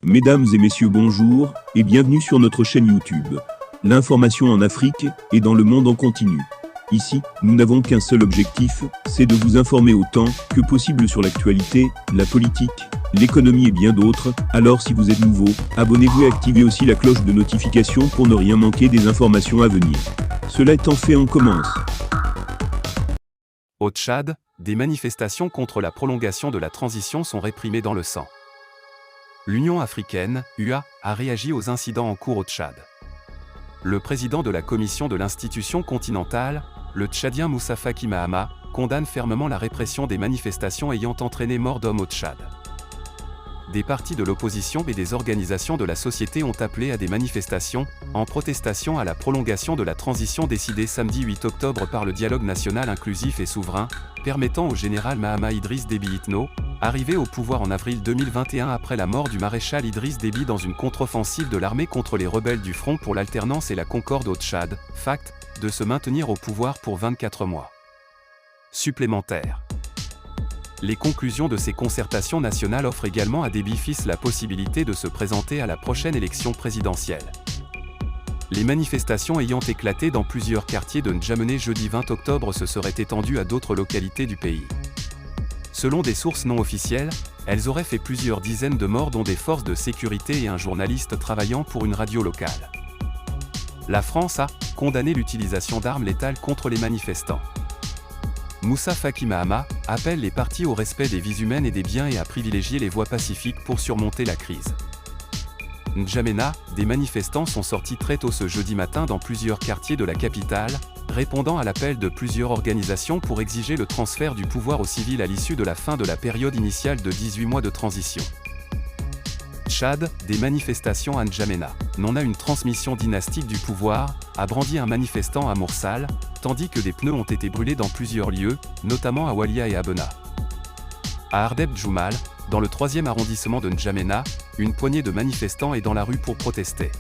Mesdames et messieurs, bonjour et bienvenue sur notre chaîne YouTube. L'information en Afrique et dans le monde en continu. Ici, nous n'avons qu'un seul objectif, c'est de vous informer autant que possible sur l'actualité, la politique, l'économie et bien d'autres. Alors si vous êtes nouveau, abonnez-vous et activez aussi la cloche de notification pour ne rien manquer des informations à venir. Cela étant fait, on commence. Au Tchad, des manifestations contre la prolongation de la transition sont réprimées dans le sang. L'Union africaine, UA, a réagi aux incidents en cours au Tchad. Le président de la commission de l'institution continentale, le Tchadien Moussa Faki Mahamat, condamne fermement la répression des manifestations ayant entraîné mort d'hommes au Tchad. Des partis de l'opposition et des organisations de la société ont appelé à des manifestations, en protestation à la prolongation de la transition décidée samedi 8 octobre par le dialogue national inclusif et souverain, permettant au général Mahamat Idriss Déby Itno, arrivé au pouvoir en avril 2021 après la mort du maréchal Idriss Déby dans une contre-offensive de l'armée contre les rebelles du Front pour l'alternance et la concorde au Tchad, FACT, de se maintenir au pouvoir pour 24 mois supplémentaires. Les conclusions de ces concertations nationales offrent également à Déby fils la possibilité de se présenter à la prochaine élection présidentielle. Les manifestations ayant éclaté dans plusieurs quartiers de N'Djamena jeudi 20 octobre se seraient étendues à d'autres localités du pays. Selon des sources non officielles, elles auraient fait plusieurs dizaines de morts dont des forces de sécurité et un journaliste travaillant pour une radio locale. La France a condamné l'utilisation d'armes létales contre les manifestants. Moussa Faki Mahamat appelle les partis au respect des vies humaines et des biens et à privilégier les voies pacifiques pour surmonter la crise. N'Djamena, des manifestants sont sortis très tôt ce jeudi matin dans plusieurs quartiers de la capitale, répondant à l'appel de plusieurs organisations pour exiger le transfert du pouvoir aux civils à l'issue de la fin de la période initiale de 18 mois de transition. Tchad, des manifestations à N'Djamena. On a une transmission dynastique du pouvoir, a brandi un manifestant à Moursal, tandis que des pneus ont été brûlés dans plusieurs lieux, notamment à Walia et à Bena. À Ardeb Djoumal, dans le 3e arrondissement de N'Djamena, une poignée de manifestants est dans la rue pour protester.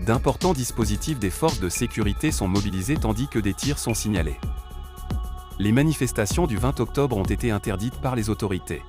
D'importants dispositifs des forces de sécurité sont mobilisés tandis que des tirs sont signalés. Les manifestations du 20 octobre ont été interdites par les autorités.